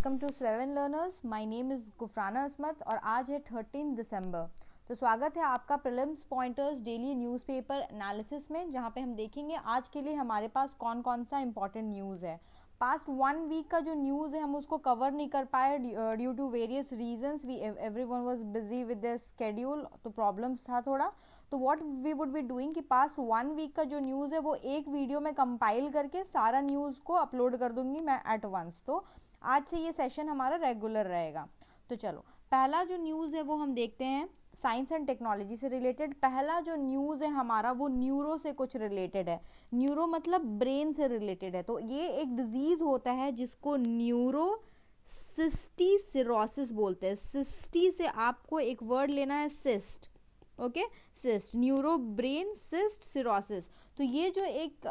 Welcome to स्वेवन learners. My name is Gufrana Asmat और आज है 13 दिसंबर। तो स्वागत है आपका prelims pointers daily newspaper analysis में, जहां पे हम देखेंगे आज के लिए हमारे पास कौन कौन सा इंपॉर्टेंट न्यूज़ है। पास्ट 1 वीक का जो न्यूज़ है हम उसको कवर नहीं कर पाए due to various reasons. Everyone was busy with their schedule, तो प्रॉब्लम्स था थोड़ा। तो what we would be doing कि पास्ट 1 वीक का जो न्यूज़ है वो एक वीडियो में कंपाइल करके सारा न्यूज़ को अपलोड कर दूंगी मैं एट वंस। तो आज से ये सेशन हमारा रेगुलर रहेगा। तो चलो पहला जो न्यूज़ है वो हम देखते हैं साइंस एंड टेक्नोलॉजी से रिलेटेड। पहला जो न्यूज़ है हमारा वो न्यूरो से कुछ रिलेटेड है। न्यूरो मतलब ब्रेन से रिलेटेड है। तो ये एक डिजीज़ होता है जिसको न्यूरो सिस्टिसिरोसिस बोलते हैं। सिस्टी से आपको एक वर्ड लेना है cyst, okay cyst, neuro brain cyst cirrhosis. तो ये जो एक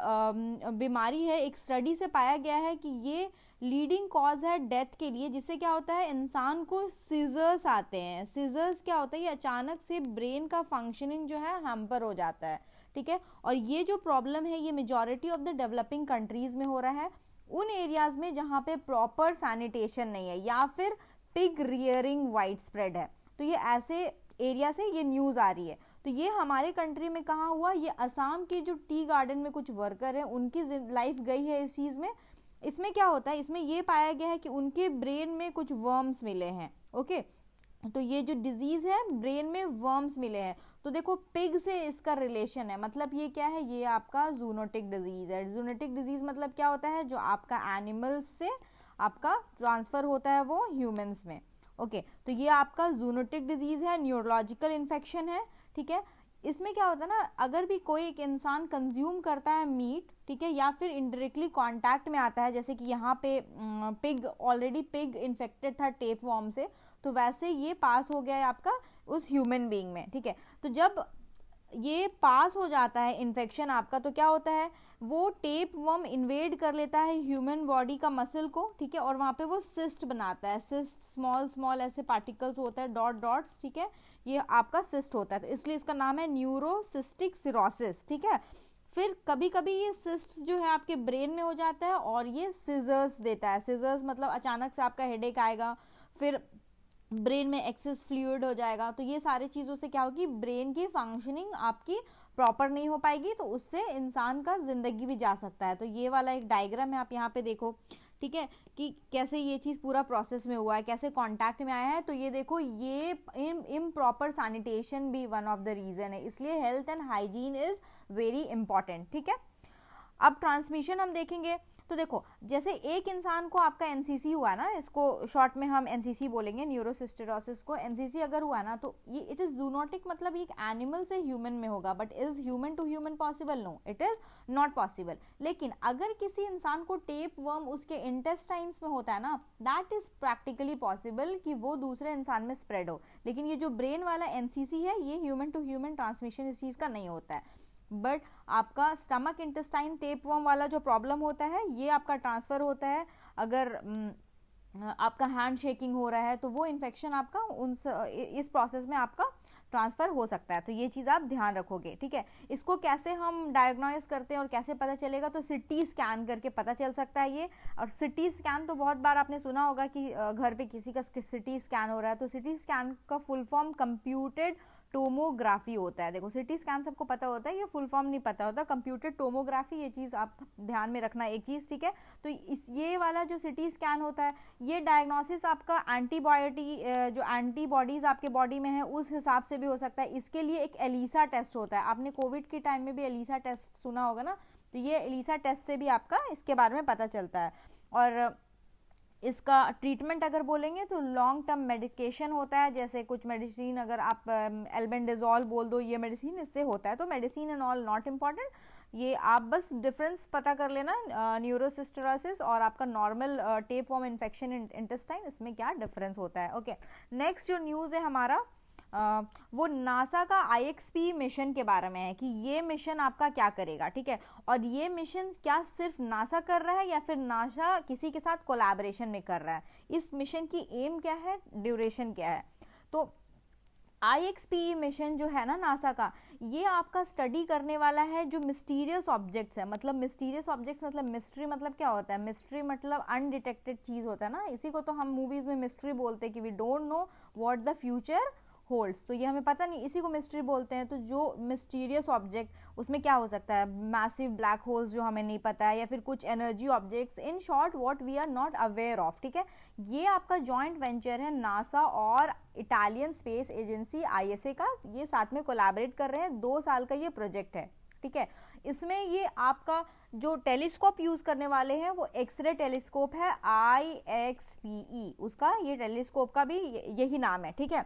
बीमारी है, एक स्टडी से पाया गया है कि ये लीडिंग कॉज है डेथ के लिए। जिससे क्या होता है, इंसान को सीजर्स आते हैं। सीजर्स क्या होता है, ये अचानक से ब्रेन का फंक्शनिंग जो है हैम्पर हो जाता है, ठीक है। और ये जो प्रॉब्लम है ये majority of the developing countries में हो रहा है, उन एरियाज में जहाँ पे प्रॉपर सैनिटेशन नहीं है या फिर पिग रियरिंग वाइड स्प्रेड है। तो ये ऐसे एरिया से ये न्यूज़ आ रही है। तो ये हमारे कंट्री में कहाँ हुआ, ये असम के जो टी गार्डन में कुछ वर्कर हैं उनकी लाइफ गई है इस चीज़ में। इसमें क्या होता है, इसमें ये पाया गया है कि उनके ब्रेन में कुछ वर्म्स मिले हैं, ओके। तो ये जो डिजीज़ है ब्रेन में वर्म्स मिले हैं। तो देखो पिग से इसका रिलेशन है, मतलब ये क्या है, ये आपका जूनोटिक डिजीज़ है। जूनोटिक डिजीज़ मतलब क्या होता है, जो आपका एनिमल्स से आपका ट्रांसफ़र होता है वो ह्यूमंस में, ओके। तो ये आपका जूनोटिक डिजीज़ है, न्यूरोलॉजिकल इन्फेक्शन है, ठीक है। इसमें क्या होता है ना, अगर भी कोई एक इंसान कंज्यूम करता है मीट, ठीक है, या फिर इनडायरेक्टली कांटेक्ट में आता है, जैसे कि यहाँ पे पिग ऑलरेडी पिग इन्फेक्टेड था टेप वॉर्म से, तो वैसे ये पास हो गया है आपका उस ह्यूमन बीइंग में, ठीक है। तो जब ये पास हो जाता है इन्फेक्शन आपका, तो क्या होता है, वो टेप वर्म इन्वेड कर लेता है ह्यूमन बॉडी का मसल को, ठीक है, और वहाँ पे वो सिस्ट बनाता है। सिस्ट स्मॉल स्मॉल ऐसे पार्टिकल्स होता है, डॉट डॉट्स, ठीक है, ये आपका सिस्ट होता है। तो इसलिए इसका नाम है न्यूरोसिस्टिक सिरोसिस, ठीक है। फिर कभी कभी ये सिस्ट जो है आपके ब्रेन में हो जाता है और ये सीजर्स देता है। सीजर्स मतलब अचानक से आपका हेडेक आएगा, फिर ब्रेन में एक्सेस फ्लूइड हो जाएगा। तो ये सारी चीज़ों से क्या होगी, ब्रेन की फंक्शनिंग आपकी प्रॉपर नहीं हो पाएगी, तो उससे इंसान का ज़िंदगी भी जा सकता है। तो ये वाला एक डायग्राम है, आप यहाँ पे देखो, ठीक है, कि कैसे ये चीज़ पूरा प्रोसेस में हुआ है, कैसे कांटेक्ट में आया है। तो ये देखो, ये इम्प्रॉपर सैनिटेशन भी वन ऑफ द रीज़न है, इसलिए health and hygiene is very important, ठीक है। अब ट्रांसमिशन हम देखेंगे। तो देखो, जैसे एक इंसान को आपका एनसीसी हुआ ना, इसको शॉर्ट में हम एनसीसी बोलेंगे, न्यूरोसिस्टेरोसिस को एनसीसी अगर हुआ ना, तो ये इट इज़ जूनोटिक, मतलब ये एक एनिमल से ह्यूमन में होगा। But is human to human possible? No, it is not possible. लेकिन अगर किसी इंसान को टेप वर्म उसके इंटेस्टाइन्स में होता है ना, दैट इज़ प्रैक्टिकली पॉसिबल कि वो दूसरे इंसान में स्प्रेड हो। लेकिन ये जो ब्रेन वाला एनसीसी है, ये ह्यूमन टू ह्यूमन ट्रांसमिशन इस चीज़ का नहीं होता है। बट आपका स्टमक इंटेस्टाइन टेपवर्म वाला जो प्रॉब्लम होता है, ये आपका ट्रांसफ़र होता है। अगर आपका हैंड शेकिंग हो रहा है तो वो इन्फेक्शन आपका इस प्रोसेस में आपका ट्रांसफ़र हो सकता है। तो ये चीज़ आप ध्यान रखोगे, ठीक है। इसको कैसे हम डायग्नोज करते हैं और कैसे पता चलेगा, तो सिटी स्कैन करके पता चल सकता है ये। और सिटी स्कैन तो बहुत बार आपने सुना होगा कि घर पे किसी का सिटी स्कैन हो रहा है, तो सिटी स्कैन का फुल फॉर्म कंप्यूटेड टोमोग्राफी होता है। देखो, सिटी स्कैन सबको पता होता है, ये फुल फॉर्म नहीं पता होता। कंप्यूटेड टोमोग्राफी, ये चीज़ आप ध्यान में रखना एक चीज़, ठीक है। तो ये वाला जो सिटी स्कैन होता है, ये डायग्नोसिस आपका जो एंटीबॉडीज़ आपके बॉडी में है उस हिसाब से भी हो सकता है। इसके लिए एक एलिसा टेस्ट होता है, आपने कोविड के टाइम में भी एलिसा टेस्ट सुना होगा ना, तो ये एलिसा टेस्ट से भी आपका इसके बारे में पता चलता है। और इसका ट्रीटमेंट अगर बोलेंगे तो लॉन्ग टर्म मेडिकेशन होता है, जैसे कुछ मेडिसिन, अगर आप एल्बेंडाजोल बोल दो, ये मेडिसिन इससे होता है। तो medicine and all not important, ये आप बस डिफरेंस पता कर लेना न्यूरोसिस्टेरोसिस और आपका normal tape warm infection intestine, इसमें क्या डिफरेंस होता है, ओके। नेक्स्ट जो न्यूज़ है हमारा वो नासा का IXP मिशन के बारे में है कि ये मिशन आपका क्या करेगा, ठीक है। और ये मिशन क्या सिर्फ नासा कर रहा है या फिर नासा किसी के साथ कोलैबोरेशन में कर रहा है, इस मिशन की एम क्या है, ड्यूरेशन क्या है। तो IXP मिशन जो है ना नासा का, ये आपका स्टडी करने वाला है जो मिस्टीरियस ऑब्जेक्ट्स है। मतलब मिस्टीरियस ऑब्जेक्ट्स मतलब मिस्ट्री मतलब क्या होता है, मिस्ट्री मतलब अनडिटेक्टेड चीज होता है ना, इसी को तो हम मूवीज में मिस्ट्री बोलते हैं कि we don't know what the future holds, तो ये हमें पता नहीं, इसी को मिस्ट्री बोलते हैं। तो जो मिस्टीरियस ऑब्जेक्ट उसमें क्या हो सकता है, मैसिव ब्लैक होल्स जो हमें नहीं पता है, या फिर कुछ energy objects, in short what we are not aware of. ठीक है, ये आपका जॉइंट वेंचर है नासा और इटालियन स्पेस एजेंसी ISA का, ये साथ में कोलैबोरेट कर रहे हैं, 2 साल का ये प्रोजेक्ट है। ठीक है, इसमें ये आपका जो टेलीस्कोप यूज करने वाले हैं वो एक्सरे टेलीस्कोप है IXPE, उसका ये टेलीस्कोप का भी यही नाम है। ठीक है,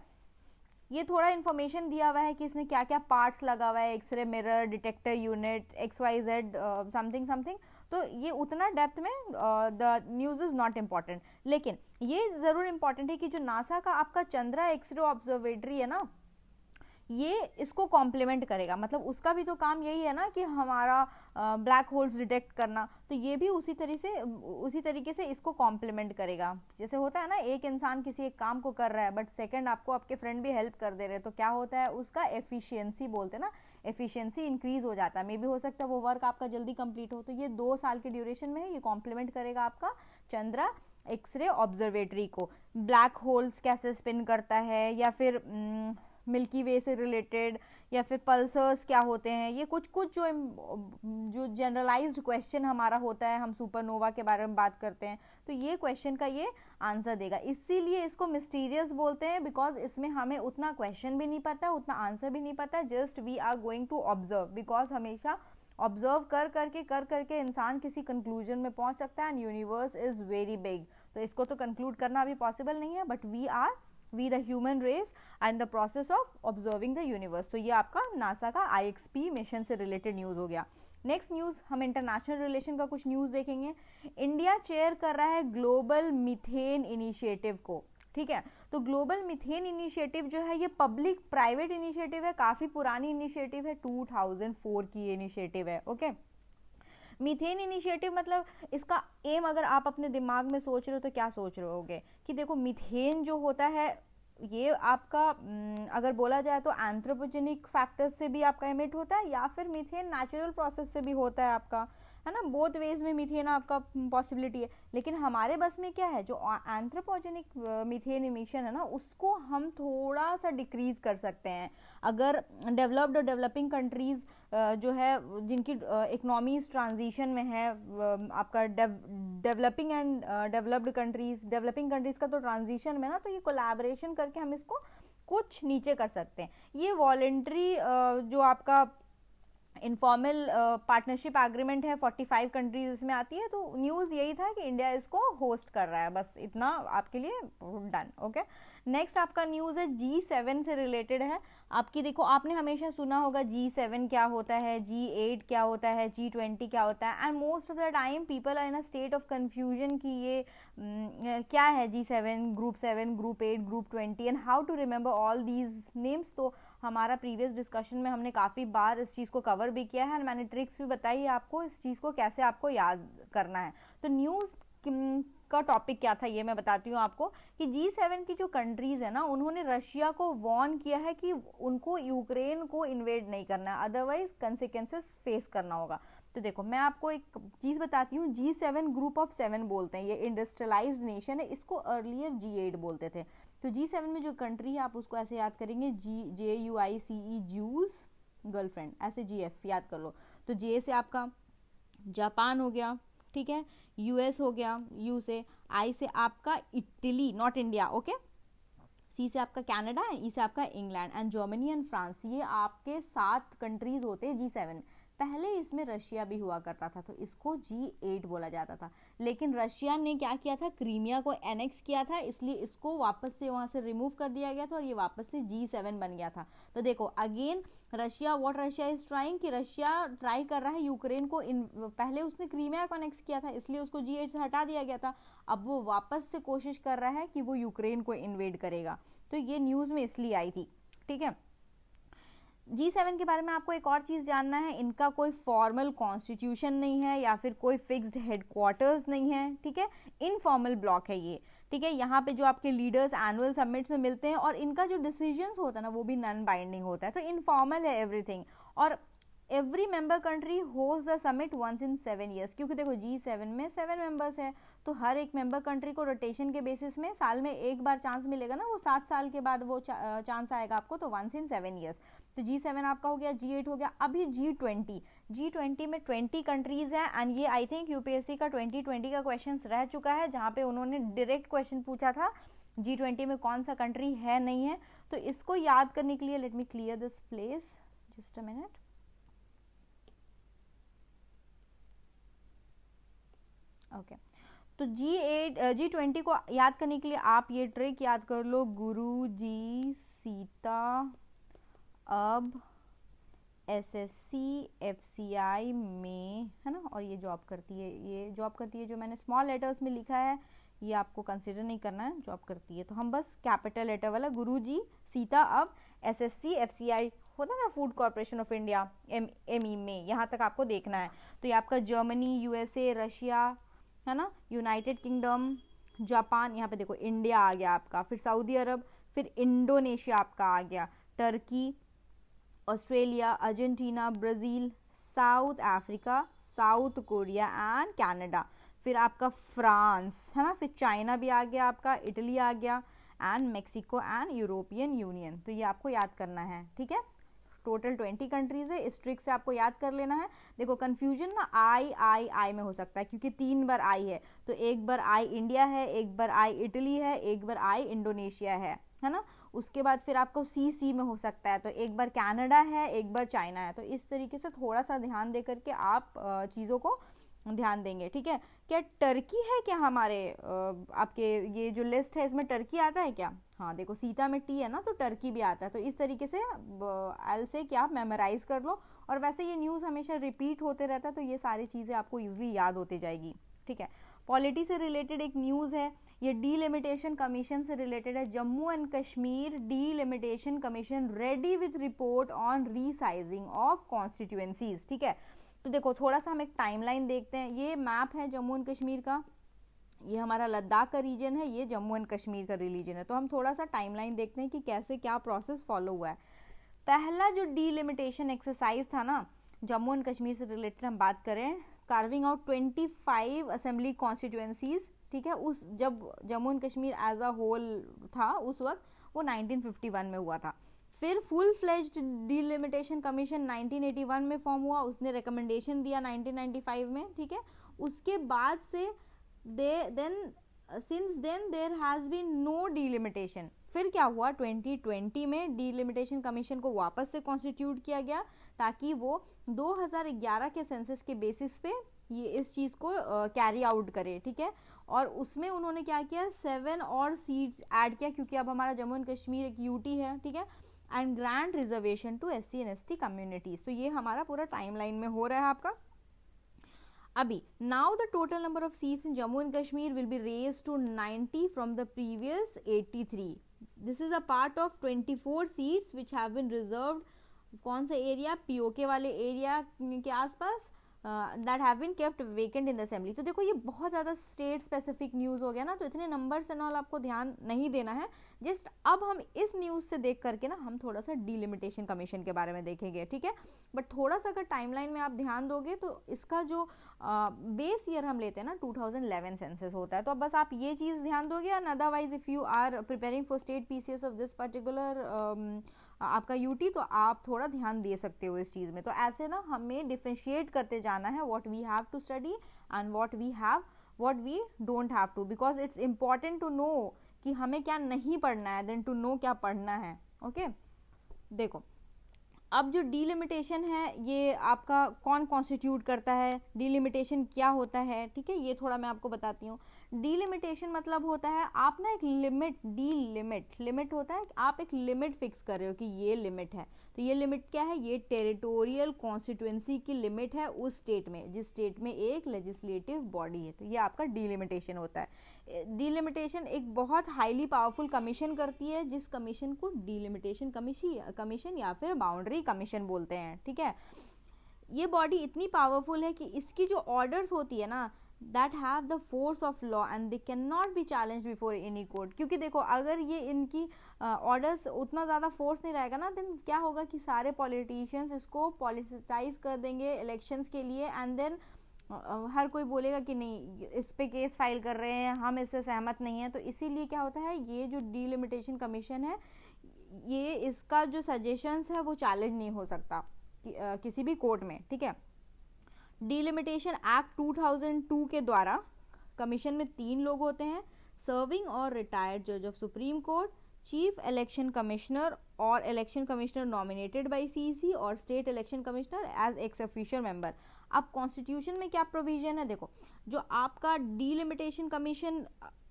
ये थोड़ा इन्फॉर्मेशन दिया हुआ है कि इसमें क्या क्या पार्ट्स लगा हुआ है, x ray mirror, detector unit, XYZ something something, तो ये उतना डेप्थ में the news is not important. लेकिन ये ज़रूर इम्पॉर्टेंट है कि जो नासा का आपका चंद्रा एक्सरे ऑब्जर्वेटरी है ना, ये इसको कॉम्प्लीमेंट करेगा। मतलब उसका भी तो काम यही है ना कि हमारा ब्लैक होल्स डिटेक्ट करना, तो ये भी उसी तरीके से इसको कॉम्प्लीमेंट करेगा। जैसे होता है ना, एक इंसान किसी एक काम को कर रहा है बट सेकंड आपको आपके फ्रेंड भी हेल्प कर दे रहे हैं, तो क्या होता है, उसका एफिशिएंसी बोलते हैं ना, एफिशिएंसी इंक्रीज हो जाता है। मे बी हो सकता है वो वर्क आपका जल्दी कंप्लीट हो। तो ये 2 साल के ड्यूरेशन में है, ये कॉम्प्लीमेंट करेगा आपका चंद्रा एक्सरे ऑब्जर्वेटरी को। ब्लैक होल्स कैसे स्पिन करता है, या फिर मिल्की वे से रिलेटेड, या फिर पल्सर्स क्या होते हैं, ये कुछ जो जनरलाइज्ड क्वेश्चन हमारा होता है, हम सुपरनोवा के बारे में बात करते हैं, तो ये क्वेश्चन का ये आंसर देगा। इसीलिए इसको मिस्टीरियस बोलते हैं, बिकॉज इसमें हमें उतना क्वेश्चन भी नहीं पता, उतना आंसर भी नहीं पता, just we are going to observe, because हमेशा ऑब्जर्व कर करके इंसान किसी कंक्लूजन में पहुंच सकता है, and universe is very big, तो इसको तो कंक्लूड करना अभी पॉसिबल नहीं है, but we the human race and the process of observing the universe. तो ये आपका नासा का IXP मिशन से रिलेटेड न्यूज हो गया। नेक्स्ट न्यूज, हम इंटरनेशनल रिलेशन का कुछ न्यूज देखेंगे। इंडिया चेयर कर रहा है ग्लोबल मीथेन इनिशिएटिव को। ठीक है, तो ग्लोबल मीथेन इनिशिएटिव जो है ये पब्लिक प्राइवेट इनिशिएटिव है, काफी पुरानी इनिशिएटिव है, 2004 की इनिशिएटिव है। ओके, मीथेन इनिशिएटिव मतलब इसका एम अगर आप अपने दिमाग में सोच रहे हो तो क्या सोच रहे होगे कि देखो मीथेन जो होता है ये आपका अगर बोला जाए तो एंथ्रोपोजेनिक फैक्टर्स से भी आपका एमिट होता है, या फिर मीथेन नेचुरल प्रोसेस से भी होता है आपका, है ना, बोथ वेज में मीथेन आपका पॉसिबिलिटी है। लेकिन हमारे बस में क्या है, जो एंथ्रोपोजेनिक मीथेन इमिशन है ना, उसको हम थोड़ा सा डिक्रीज कर सकते हैं। अगर डेवलप्ड और डेवलपिंग कंट्रीज जो है जिनकी इकोनॉमीज ट्रांजिशन में है, आपका developing and developed developing countries का तो ट्रांजिशन में ना, तो ये कोलैबोरेशन करके हम इसको कुछ नीचे कर सकते हैं। ये वॉलेंट्री जो आपका इनफॉर्मल पार्टनरशिप एग्रीमेंट है, 45 कंट्रीज इसमें आती है, तो न्यूज़ यही था कि इंडिया इसको होस्ट कर रहा है, बस इतना आपके लिए डन। ओके, नेक्स्ट आपका न्यूज़ है G7 से रिलेटेड है। आपकी देखो, आपने हमेशा सुना होगा G7 क्या होता है, G8 क्या होता है, G20 क्या होता है, and most of the time people are in a state of confusion कि ये क्या है G7, group 7, group 8, group 20 and how to remember all these names. तो हमारा प्रीवियस डिस्कशन में हमने काफ़ी बार इस चीज़ को कवर भी किया है, मैंने ट्रिक्स भी बताई है आपको इस चीज़ को कैसे आपको याद करना है। तो न्यूज़ का टॉपिक क्या था ये मैं बताती हूँ आपको कि G7 की जो कंट्रीज़ है ना, उन्होंने रशिया को वार्न किया है कि उनको यूक्रेन को इन्वेड नहीं करना है, अदरवाइज कंसिक्वेंसेस फेस करना होगा। तो देखो, मैं आपको एक चीज़ बताती हूँ, G7 ग्रुप ऑफ 7 बोलते हैं, ये इंडस्ट्रियलाइज्ड नेशन है, इसको अर्लियर G8 बोलते थे। तो G7 में जो कंट्री है आप उसको ऐसे याद करेंगे, JUICE जूस गर्लफ्रेंड, ऐसे GF याद कर लो। तो J से आपका जापान हो गया, ठीक है, US हो गया, U से, I से आपका Italy, not India, okay, C से आपका कनाडा, E से आपका England, and Germany and France, ये आपके 7 कंट्रीज होते हैं G7। पहले इसमें रशिया भी हुआ करता था, तो इसको G8 बोला जाता था, लेकिन रशिया ने क्या किया था, क्रीमिया को एनेक्स किया था, इसलिए इसको वापस से वहां से रिमूव कर दिया गया था और ये वापस से G7 बन गया था। तो देखो again Russia, what Russia is trying, कि रशिया ट्राई कर रहा है यूक्रेन को पहले उसने क्रीमिया को एनेक्स किया था, इसलिए उसको G8 से हटा दिया गया था, अब वो वापस से कोशिश कर रहा है कि वो यूक्रेन को इन्वेड करेगा। तो ये न्यूज़ में इसलिए आई थी, ठीक है। G7 के बारे में आपको एक और चीज़ जानना है, इनका कोई फॉर्मल कॉन्स्टिट्यूशन नहीं है या फिर कोई फिक्स्ड हेडक्वार्टर्स नहीं है, ठीक है, इनफॉर्मल ब्लॉक है ये, ठीक है। यहाँ पे जो आपके लीडर्स एनुअल समिट में मिलते हैं और इनका जो डिसीजंस होता है ना वो भी नॉन बाइंडिंग होता है, तो इनफॉर्मल है एवरीथिंग। और every member country host the summit once in 7 years, क्योंकि देखो G7 में 7 मेंबर्स है, तो हर एक मेंबर कंट्री को रोटेशन के बेसिस में साल में एक बार चांस मिलेगा ना, वो 7 साल के बाद वो चांस आएगा आपको, तो वंस इन 7 years। तो G7 आपका हो गया, G8 हो गया, अभी G20 में 20 कंट्रीज हैं। एंड ये आई थिंक यूपीएससी का 2020 का क्वेश्चन रह चुका है, जहाँ पे उन्होंने डायरेक्ट क्वेश्चन पूछा था G20 में कौन सा कंट्री है नहीं है। तो इसको याद करने के लिए let me clear this place, just a minute. Okay, तो G20 को याद करने के लिए आप ये ट्रिक याद कर लो, गुरु जी, सीता, अब, एसएससी, एफसीआई में, है ना, और ये जॉब करती है, ये जॉब करती है, जो मैंने स्मॉल लेटर्स में लिखा है ये आपको कंसिडर नहीं करना है, जॉब करती है, तो हम बस कैपिटल लेटर वाला गुरु जी, सीता, अब, एसएससी, एफसीआई होता है ना, food corporation of India, ME में, यहाँ तक आपको देखना है। तो ये आपका जर्मनी, यूएसए, रशिया, है ना, यूनाइटेड किंगडम, जापान, यहाँ पे देखो इंडिया आ गया आपका, फिर सऊदी अरब, फिर इंडोनेशिया आपका आ गया, Turkey, Australia, Argentina, Brazil, south Africa, south Korea and Canada, फिर आपका फ्रांस, है ना, फिर चाइना भी आ गया आपका, इटली आ गया, and Mexico and European union. तो ये आपको याद करना है, ठीक है। टोटल 20 कंट्रीज है, इस ट्रिक से आपको याद कर लेना है। देखो कंफ्यूजन ना आई में हो सकता है, क्योंकि 3 बार आई है, तो एक बार आई इंडिया है, एक बार आई इटली है, एक बार आई इंडोनेशिया है ना। उसके बाद फिर आपको सी में हो सकता है, तो एक बार कनाडा है, एक बार चाइना है। तो इस तरीके से थोड़ा सा ध्यान दे करके आप चीज़ों को ध्यान देंगे, ठीक है। क्या टर्की है क्या हमारे आपके ये जो लिस्ट है इसमें टर्की आता है क्या? हाँ देखो सीता में टी है ना, तो टर्की भी आता है। तो इस तरीके से एल से क्या आप मेमोराइज कर लो, और वैसे ये न्यूज़ हमेशा रिपीट होते रहता है, तो ये सारी चीज़ें आपको ईजिली याद होती जाएगी, ठीक है। पॉलिटी से रिलेटेड एक न्यूज़ है, ये डीलिमिटेशन कमीशन से रिलेटेड है। Jammu and Kashmir delimitation commission ready with report on resizing of constituencies, ठीक है। तो देखो थोड़ा सा हम एक टाइमलाइन देखते हैं, ये मैप है जम्मू एंड कश्मीर का, ये हमारा लद्दाख का रीजन है, ये जम्मू एंड कश्मीर का रीजन है। तो हम थोड़ा सा टाइमलाइन देखते हैं कि कैसे क्या प्रोसेस फॉलो हुआ है। पहला जो डीलिमिटेशन एक्सरसाइज था ना जम्मू एंड कश्मीर से रिलेटेड हम बात करें, कार्विंग आउट 25 असेंबली कॉन्स्टिट्यूएंसीज, ठीक है। उस जब Jammu and Kashmir as a whole था उस वक्त वो 1951 में हुआ था। फिर फुल फ्लेज्ड डीलिमिटेशन कमीशन 1981 में फॉर्म हुआ, उसने रिकमेंडेशन दिया 1995 में, ठीक है। उसके बाद से since then there has been no delimitation. फिर क्या हुआ 2020 में डीलिमिटेशन कमीशन को वापस से कॉन्स्टिट्यूट किया गया, ताकि वो 2011 के सेंसस के बेसिस पे ये इस चीज़ को कैरी आउट करे, ठीक है। और उसमें उन्होंने क्या किया 7 और सीट्स ऐड किया, क्योंकि अब हमारा जम्मू एंड कश्मीर एक यूटी है, ठीक है। And grant reservation to SC and ST communities. तो ये हमारा पूरा टाइमलाइन में हो रहा है आपका अभी। Now the total number of seats in Jammu and Kashmir will be raised to 90 from the previous 83। This is a part of 24 seats which have been reserved. कौन सा एरिया? POK वाले एरिया के आसपास, that have been kept vacant in the assembly. तो देखो ये बहुत ज़्यादा स्टेट स्पेसिफिक न्यूज़ हो गया ना, तो इतने नंबर्स एंड ऑल आपको ध्यान नहीं देना है। जस्ट अब हम इस न्यूज़ से देख करके ना हम थोड़ा सा डीलिमिटेशन कमीशन के बारे में देखेंगे, ठीक है। बट थोड़ा सा अगर टाइमलाइन में आप ध्यान दोगे तो इसका जो बेस ईयर हम लेते हैं ना 2011 सेंसस होता है, तो अब बस आप ये चीज़ ध्यान दोगे। And otherwise if you are preparing for state PCS of this particular आपका यूटी, तो आप थोड़ा ध्यान दे सकते हो इस चीज़ में। तो ऐसे ना हमें डिफ्रेंशिएट करते जाना है what we have to study and what we don't have to, because it's important to know कि हमें क्या नहीं पढ़ना है देन टू नो क्या पढ़ना है, ओके। देखो अब जो डीलिमिटेशन है ये आपका कौन कॉन्स्टिट्यूट करता है, डीलिमिटेशन क्या होता है, ठीक है, ये थोड़ा मैं आपको बताती हूँ। डीलिमिटेशन मतलब होता है आप ना एक लिमिट होता है, आप एक लिमिट फिक्स कर रहे हो कि ये लिमिट है। तो ये लिमिट क्या है? ये टेरिटोरियल कॉन्स्टिट्यूएंसी की लिमिट है उस स्टेट में जिस स्टेट में एक लेजिस्लेटिव बॉडी है। तो ये आपका डीलिमिटेशन होता है। डीलिमिटेशन एक बहुत हाईली पावरफुल कमीशन करती है, जिस कमीशन को डीलिमिटेशन कमीशन या फिर बाउंड्री कमीशन बोलते हैं, ठीक है। ये बॉडी इतनी पावरफुल है कि इसकी जो ऑर्डर्स होती है ना, that have the force of law and they can not be challenge before any court. क्योंकि देखो अगर ये इनकी ऑर्डर्स उतना ज़्यादा फोर्स नहीं रहेगा ना, देन क्या होगा कि सारे पॉलिटिशियंस इसको पॉलिटिसाइज कर देंगे इलेक्शंस के लिए, एंड देन हर कोई बोलेगा कि नहीं इस पे केस फाइल कर रहे हैं, हम इससे सहमत नहीं है। तो इसीलिए क्या होता है, ये जो डीलिमिटेशन कमीशन है, ये इसका जो सजेशंस है वो चैलेंज नहीं हो सकता किसी भी कोर्ट में, ठीक है। डीलिमिटेशन एक्ट 2002 के द्वारा कमीशन में 3 लोग होते हैं, सर्विंग और रिटायर्ड जज of supreme court, chief election commissioner और election commissioner nominated by CC, और state election commissioner as ex official member. अब कॉन्स्टिट्यूशन में क्या प्रोविजन है, देखो जो आपका डीलिमिटेशन कमीशन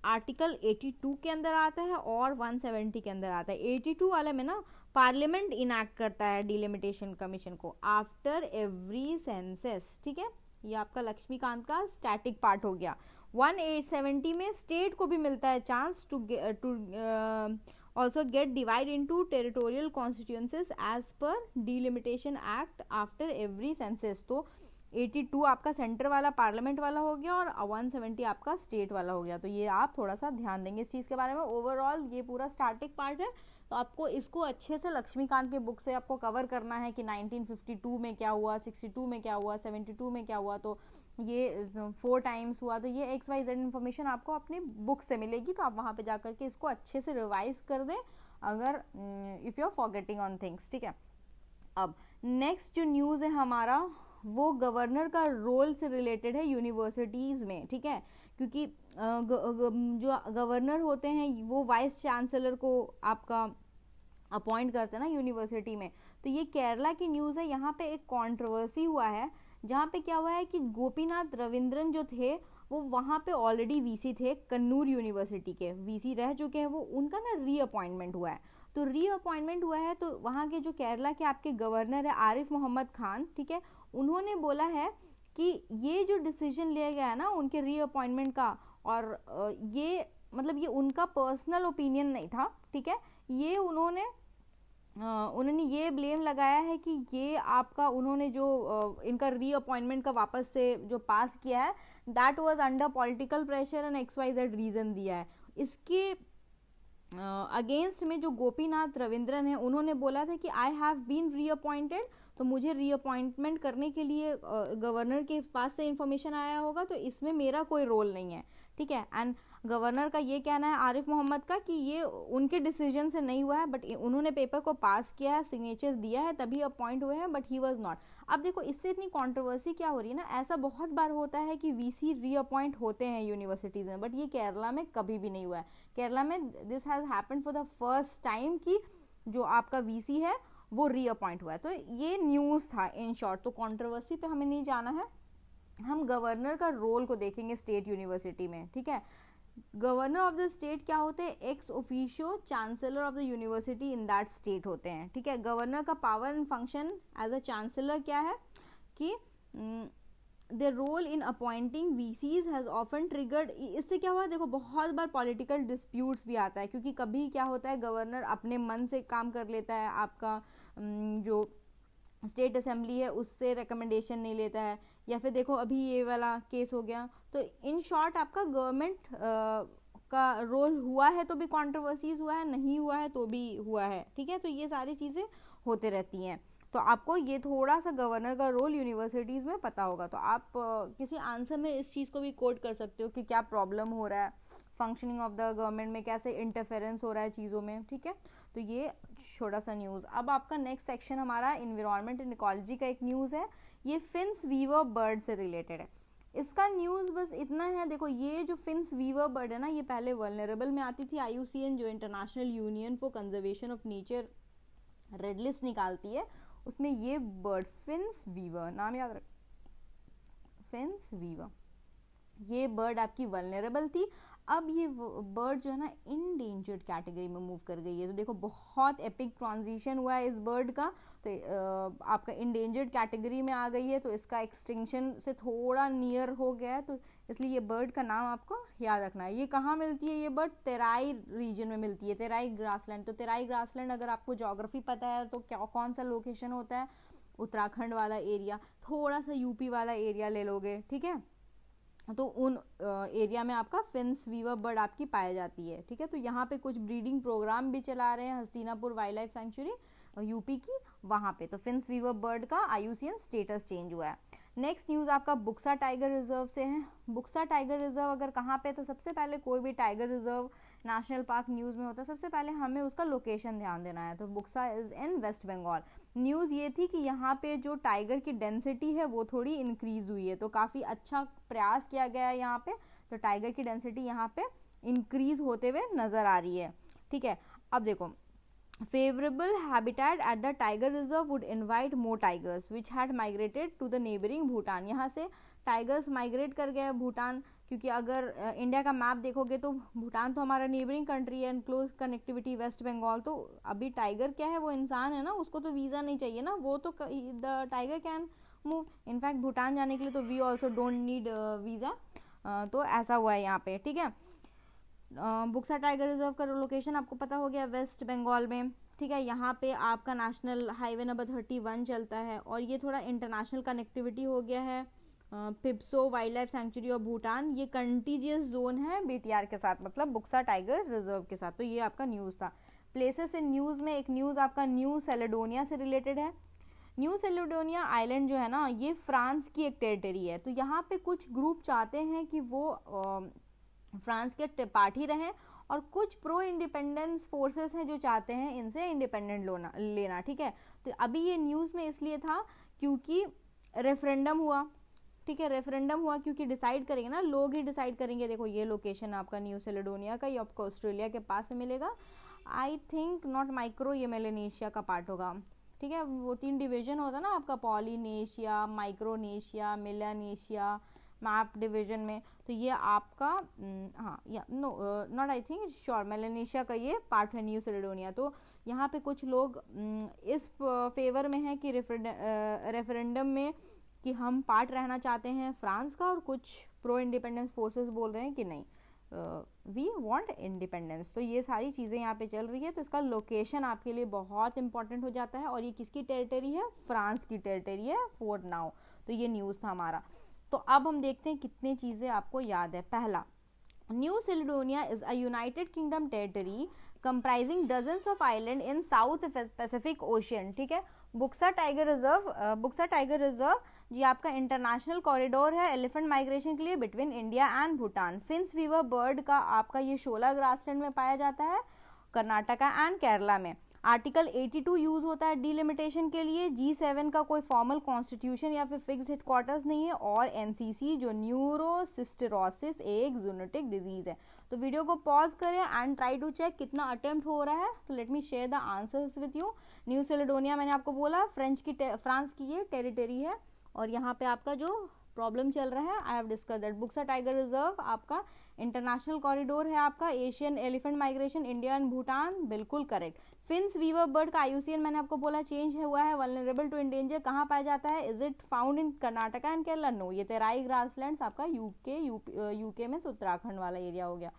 आर्टिकल 82 के अंदर आता है और 170 के अंदर आता है। 82 वाले में ना पार्लियामेंट इनैक्ट करता है डीलिमिटेशन कमीशन को आफ्टर एवरी सेंसस, ठीक है। ये आपका लक्ष्मीकांत का स्टैटिक पार्ट हो गया। 170 में स्टेट को भी मिलता है chance to also get divided into territorial constituencies as per delimitation act after every census। तो 82 आपका सेंटर वाला पार्लियामेंट वाला हो गया और 170 आपका स्टेट वाला हो गया। तो ये आप थोड़ा सा ध्यान देंगे इस चीज़ के बारे में। ओवरऑल ये पूरा स्टैटिक पार्ट है, तो आपको इसको अच्छे से लक्ष्मीकांत के बुक से आपको कवर करना है कि 1952 में क्या हुआ, 62 में क्या हुआ, 72 में क्या हुआ। तो ये 4 टाइम्स हुआ। तो ये XYZ इन्फॉर्मेशन आपको अपनी बुक से मिलेगी, तो आप वहाँ पे जा करके इसको अच्छे से रिवाइज कर दें अगर if you are forgetting on things, ठीक है। अब नेक्स्ट जो न्यूज़ है हमारा वो गवर्नर का रोल से रिलेटेड है यूनिवर्सिटीज़ में, ठीक है। क्योंकि जो गवर्नर होते हैं वो वाइस चांसलर को आपका अपॉइंट करते हैं ना यूनिवर्सिटी में। तो ये केरला की न्यूज़ है। यहाँ पे एक कंट्रोवर्सी हुआ है, जहाँ पे क्या हुआ है कि गोपीनाथ रविंद्रन जो थे वो वहाँ पे ऑलरेडी वीसी थे, कन्नूर यूनिवर्सिटी के वीसी रह चुके हैं वो, उनका ना रीअपॉइंटमेंट हुआ है। तो रीअपॉइंटमेंट हुआ है तो वहाँ के जो केरला के आपके गवर्नर है आरिफ मोहम्मद खान, ठीक है, उन्होंने बोला है कि ये जो डिसीजन लिया गया है ना उनके रीअपॉइंटमेंट का, और ये मतलब ये उनका पर्सनल ओपिनियन नहीं था, ठीक है। ये उन्होंने ये ब्लेम लगाया है कि ये आपका उन्होंने जो इनका रीअपॉइंटमेंट का वापस से जो पास किया है that was under political pressure and XYZ reason दिया है। इसके अगेंस्ट में जो गोपीनाथ रविंद्रन है उन्होंने बोला था कि आई हैव बीन रीअपॉइंटेड, तो मुझे रीअपॉइंटमेंट करने के लिए गवर्नर के पास से इंफॉर्मेशन आया होगा, तो इसमें मेरा कोई रोल नहीं है, ठीक है। एंड गवर्नर का ये कहना है आरिफ मोहम्मद का कि ये उनके डिसीजन से नहीं हुआ है, बट उन्होंने पेपर को पास किया है, सिग्नेचर दिया है, तभी अपॉइंट हुए हैं, बट ही वाज नॉट। अब देखो इससे इतनी कंट्रोवर्सी क्या हो रही है ना, ऐसा बहुत बार होता है कि वीसी रीअपॉइंट होते हैं यूनिवर्सिटीज़ में, बट ये केरला में कभी भी नहीं हुआ है। केरला में this has happened for the first time कि जो आपका वीसी है वो रीअपॉइंट हुआ है। तो ये न्यूज़ था इन शॉर्ट। तो कंट्रोवर्सी पे हमें नहीं जाना है, हम गवर्नर का रोल को देखेंगे स्टेट यूनिवर्सिटी में, ठीक है। गवर्नर ऑफ द स्टेट क्या होते हैं, ex officio chancellor of the university in that state होते हैं, ठीक है। गवर्नर का power and function as a chancellor क्या है कि the role in appointing VCs has often triggered. इससे क्या हुआ, देखो बहुत बार पॉलिटिकल डिस्प्यूट्स भी आता है, क्योंकि कभी क्या होता है गवर्नर अपने मन से काम कर लेता है, आपका जो स्टेट असेंबली है उससे रिकमेंडेशन नहीं लेता है, या फिर देखो अभी ये वाला केस हो गया। तो इन शॉर्ट आपका गवर्नमेंट का रोल हुआ है तो भी कंट्रोवर्सीज हुआ है, नहीं हुआ है तो भी हुआ है, ठीक है। तो ये सारी चीज़ें होते रहती हैं। तो आपको ये थोड़ा सा गवर्नर का रोल यूनिवर्सिटीज़ में पता होगा, तो आप किसी आंसर में इस चीज़ को भी कोट कर सकते हो कि क्या प्रॉब्लम हो रहा है फंक्शनिंग ऑफ द गवर्नमेंट में, कैसे इंटरफेरेंस हो रहा है चीज़ों में, ठीक है। तो ये छोटा सा न्यूज़। अब आपका नेक्स्ट सेक्शन हमारा इन्वायरमेंट एंड इकोलॉजी का एक न्यूज़ है, ये फिन्स वीवर बर्ड से रिलेटेड है। इसका न्यूज़ बस इतना है, देखो ये जो फिन्स वीवर बर्ड है ना, ये पहले वल्नरेबल में आती थी। IUCN जो international union for conservation of nature red list निकालती है, उसमें ये बर्ड फिन्स वीवर, नाम याद रख, फिन्स वीवर, ये बर्ड आपकी वल्नरेबल थी। अब ये बर्ड जो है ना इंडेंजर्ड कैटेगरी में मूव कर गई है। तो देखो बहुत एपिक ट्रांजिशन हुआ है इस बर्ड का, तो आपका इंडेंजर्ड कैटेगरी में आ गई है, तो इसका एक्सटिंक्शन से थोड़ा नियर हो गया है, तो इसलिए ये बर्ड का नाम आपको याद रखना है। ये कहाँ मिलती है, ये बर्ड तेराई रीजन में मिलती है, तेराई ग्रासलैंड। तो तेराई ग्रासलैंड अगर आपको ज्योग्राफी पता है तो क्या कौन सा लोकेशन होता है, उत्तराखंड वाला एरिया, थोड़ा सा यूपी वाला एरिया ले लोगे, ठीक है। तो उन एरिया में आपका फिंस वीवर बर्ड आपकी पाई जाती है। ठीक है, तो यहाँ पे कुछ ब्रीडिंग प्रोग्राम भी चला रहे हैं Hastinapur wild life century UP की, वहाँ पे तो फिंस वीवर बर्ड का IUCN स्टेटस चेंज हुआ है। नेक्स्ट न्यूज़ आपका बुक्सा टाइगर रिजर्व से है। बुक्सा टाइगर रिजर्व अगर कहाँ पे, तो सबसे पहले कोई भी tiger reserve national park news में होता है, सबसे पहले हमें उसका लोकेशन ध्यान देना है। तो Buxa is in West Bengal. News ये थी कि यहाँ पे जो टाइगर की डेंसिटी है वो थोड़ी इंक्रीज हुई है, तो काफ़ी अच्छा प्रयास किया गया है यहाँ पे, तो टाइगर की डेंसिटी यहाँ पे इंक्रीज होते हुए नज़र आ रही है। ठीक है, अब देखो, favorable habitat at the tiger reserve would invite more tigers which had migrated to the neighboring Bhutan। यहाँ से टाइगर्स माइग्रेट कर गए भूटान, क्योंकि अगर इंडिया का मैप देखोगे तो भूटान तो हमारा नेबरिंग कंट्री है, क्लोज कनेक्टिविटी वेस्ट बंगाल, तो अभी टाइगर क्या है, वो इंसान है ना, उसको तो वीज़ा नहीं चाहिए ना, वो तो the tiger can move. In fact Bhutan जाने के लिए तो we also don't need visa, तो ऐसा हुआ है यहाँ पे। ठीक है, बुक्सा टाइगर रिजर्व का लोकेशन आपको पता हो गया, वेस्ट बंगाल में। ठीक है, यहाँ पे आपका नेशनल हाईवे नंबर 31 चलता है, और ये थोड़ा इंटरनेशनल कनेक्टिविटी हो गया है Phibsoo wild life sanctuary of Bhutan, ये कंटीजियस जोन है BTR के साथ, मतलब बुक्सा टाइगर रिजर्व के साथ। तो ये आपका न्यूज़ था। प्लेसेस इन न्यूज़ में एक न्यूज़ आपका न्यू सेलेडोनिया से रिलेटेड है। न्यू सेलेडोनिया आइलैंड जो है ना, ये फ्रांस की एक टेरिटरी है, तो यहाँ पे कुछ ग्रुप चाहते हैं कि वो फ्रांस के पार्टी रहें, और कुछ प्रो इंडिपेंडेंस फोर्सेस हैं जो चाहते हैं इनसे इंडिपेंडेंट लेना। ठीक है, तो अभी ये न्यूज़ में इसलिए था क्योंकि रेफरेंडम हुआ। ठीक है, रेफरेंडम हुआ क्योंकि डिसाइड करेंगे ना, लोग ही डिसाइड करेंगे। देखो ये लोकेशन आपका न्यू सेलेडोनिया का, ये आपको ऑस्ट्रेलिया के पास में मिलेगा। आई थिंक नॉट माइक्रो, ये मेलेनेशिया का पार्ट होगा। ठीक है, वो 3 डिवीजन होता है ना आपका, Polynesia, Micronesia, Melanesia, map division में, तो ये आपका हाँ या no not I think sure, Melanesia का ये पार्ट है न्यू सेलेडोनिया। तो यहाँ पे कुछ लोग इस फेवर में हैं कि रेफरेंडम में कि हम पार्ट रहना चाहते हैं फ्रांस का, और कुछ प्रो इंडिपेंडेंस फोर्सेस बोल रहे हैं कि नहीं, वी वांट इंडिपेंडेंस। तो ये सारी चीज़ें यहाँ पे चल रही है, तो इसका लोकेशन आपके लिए बहुत इंपॉर्टेंट हो जाता है, और ये किसकी टेरिटरी है, फ्रांस की टेरिटरी है फॉर नाउ। तो ये न्यूज़ था हमारा। तो अब हम देखते हैं कितनी चीज़ें आपको याद है। पहला, New Caledonia is a United Kingdom territory comprising dozens of island in South Pacific Ocean. ठीक है, बुक्सा टाइगर रिजर्व ये आपका इंटरनेशनल कॉरिडोर है एलिफेंट माइग्रेशन के लिए between India and Bhutan. Finn's weaver bird का आपका ये 16 ग्रासलैंड में पाया जाता है, कर्नाटका एंड केरला में। आर्टिकल 82 यूज होता है डिलिमिटेशन के लिए। G7 का कोई फॉर्मल कॉन्स्टिट्यूशन या फिर फिक्स्ड हेडक्वार्टर्स नहीं है, और NCC जो न्यूरोसिस्टेरोसिस एक जूनोटिक डिजीज है। तो वीडियो को पॉज करें एंड ट्राई टू चेक कितना अटेम्प्ट हो रहा है। तो let me share the answers with you. New Caledonia मैंने आपको बोला फ्रांस की ये टेरिटरी है, और यहाँ पे आपका जो प्रॉब्लम चल रहा है I have discuss that. Buxa tiger reserve आपका इंटरनेशनल कॉरिडोर है आपका, Asian elephant migration India and Bhutan, बिल्कुल करेक्ट। फिंस वीवर बर्ड का IUCN मैंने आपको बोला चेंज हुआ है, वल्नरेबल टू इंडेंजर कहाँ पाया जाता है, is it found in Karnataka and Kerala, no, ये तेराई ग्रासलैंड्स आपका यूके में उत्तराखंड वाला एरिया हो गया।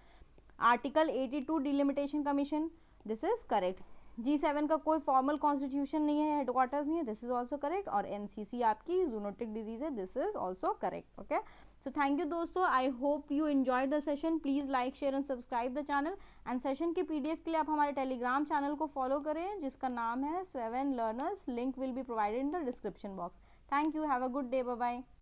Article 82 delimitation commission, this is correct. G7 का कोई फॉर्मल कॉन्स्टिट्यूशन नहीं है, हेडक्वार्टर्स नहीं है, दिस इज ऑल्सो करेक्ट। और NCC आपकी जूनोटिक डिजीज है, this is also correct. Okay, so thank you दोस्तों, I hope you enjoyed the session. Please like share and subscribe the channel, and session के PDF के लिए आप हमारे Telegram channel को फॉलो करें जिसका नाम है 7 learners, link will be provided in the description box. Thank you, have a good day, bye bye.